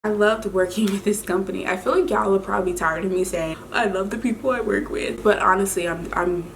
I loved working with this company. I feel like y'all are probably tired of me saying I love the people I work with, but honestly, I'm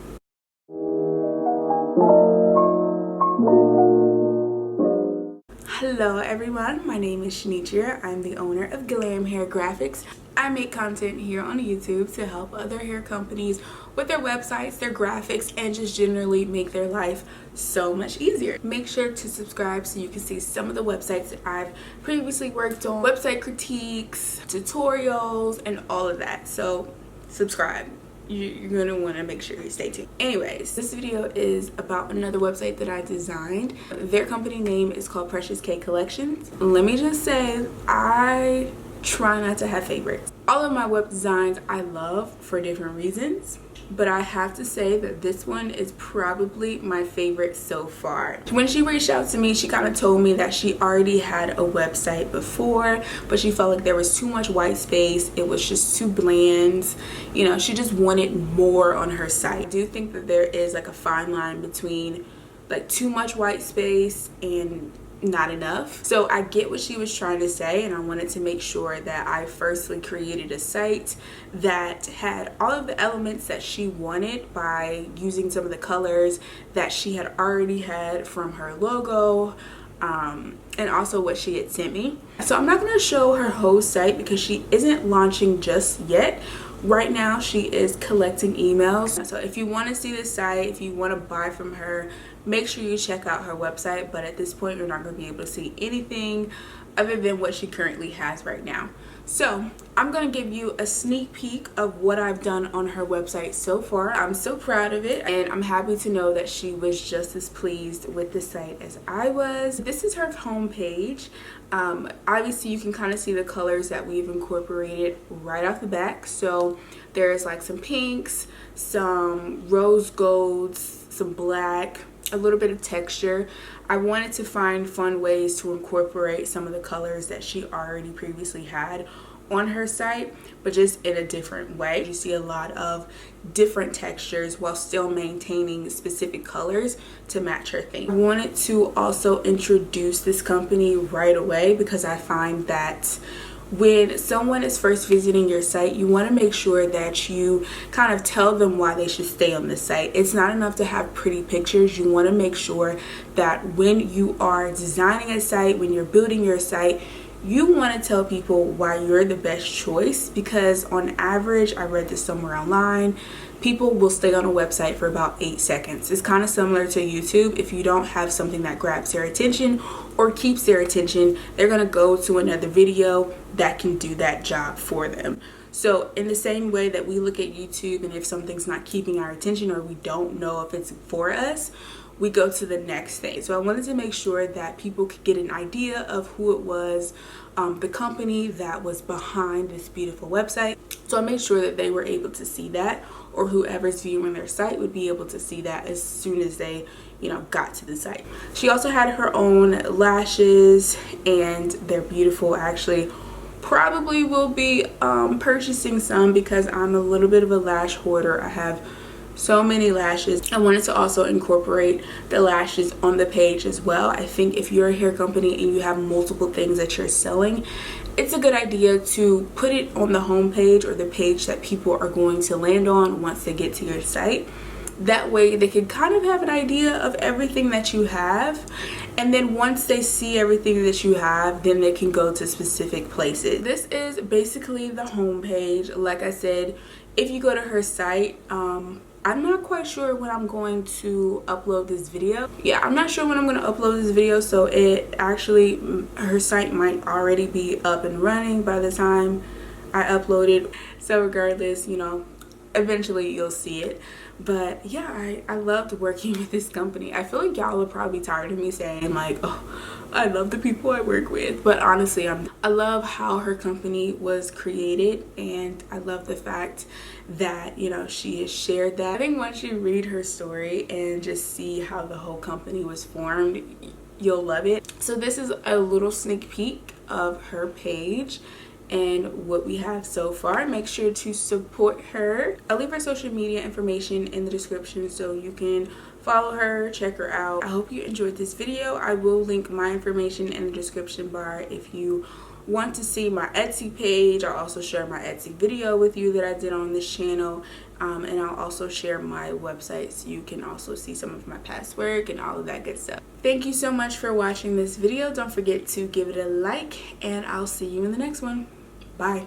Hello everyone, my name is Shanichia. I'm the owner of Glam Hair Graphics. I make content here on YouTube to help other hair companies with their websites, their graphics, and just generally make their life so much easier. Make sure to subscribe so you can see some of the websites that I've previously worked on, website critiques, tutorials, and all of that. So subscribe. You're gonna want to make sure you stay tuned. Anyways, this video is about another website that I designed. Their company name is called Precious K Collections. Let me just say, I try not to have favorites. All of my web designs I love for different reasons, but I have to say that this one is probably my favorite so far. When she reached out to me, she kind of told me that she already had a website before, but she felt like there was too much white space. It was just too bland. You know, she just wanted more on her site. I do think that there is like a fine line between like too much white space and not enough. So I get what she was trying to say, and I wanted to make sure that I firstly created a site that had all of the elements that she wanted by using some of the colors that she had already had from her logo, and also what she had sent me. So I'm not going to show her whole site because she isn't launching just yet. Right now she is collecting emails. So if you want to see the site, if you want to buy from her, make sure you check out her website. But at this point, you're not going to be able to see anything other than what she currently has right now. So I'm going to give you a sneak peek of what I've done on her website so far. I'm so proud of it, and I'm happy to know that she was just as pleased with the site as I was. This is her homepage. Obviously you can kind of see the colors that we've incorporated right off the back. So there's like some pinks, some rose golds, some black, a little bit of texture. I wanted to find fun ways to incorporate some of the colors that she already previously had on her site, but just in a different way. You see a lot of different textures while still maintaining specific colors to match her theme. I wanted to also introduce this company right away because I find that when someone is first visiting your site, you want to make sure that you kind of tell them why they should stay on the site. It's not enough to have pretty pictures. You want to make sure that when you are designing a site, when you're building your site, you want to tell people why you're the best choice, because on average, I read this somewhere online, people will stay on a website for about 8 seconds. It's kind of similar to YouTube. If you don't have something that grabs their attention or keeps their attention, they're going to go to another video that can do that job for them. So in the same way that we look at YouTube, and if something's not keeping our attention or we don't know if it's for us, we go to the next thing. So I wanted to make sure that people could get an idea of who it was, the company that was behind this beautiful website. So I made sure that they were able to see that, or whoever's viewing their site would be able to see that as soon as they, got to the site. She also had her own lashes, and they're beautiful. Actually, probably will be purchasing some because I'm a little bit of a lash hoarder. I have so many lashes. I wanted to also incorporate the lashes on the page as well. I think if you're a hair company and you have multiple things that you're selling, it's a good idea to put it on the home page or the page that people are going to land on once they get to your site. That way they can kind of have an idea of everything that you have, and then once they see everything that you have, then they can go to specific places. This is basically the home page. Like I said, if you go to her site, I'm not quite sure when I'm going to upload this video. Yeah, I'm not sure when I'm going to upload this video, so it actually, her site might already be up and running by the time I upload it. So regardless, eventually you'll see it. But yeah, I loved working with this company. I feel like y'all are probably tired of me saying like, oh, I love the people I work with, but honestly, I love how her company was created, and I love the fact that she has shared that. I think once you read her story and just see how the whole company was formed, you'll love it. So this is a little sneak peek of her page and what we have so far. Make sure to support her. I'll leave her social media information in the description so you can follow her, check her out. I hope you enjoyed this video. I will link my information in the description bar if you want to see my Etsy page, I'll also share my Etsy video with you that I did on this channel, and I'll also share my website so you can also see some of my past work and all of that good stuff. Thank you so much for watching this video. Don't forget to give it a like, and I'll see you in the next one. Bye.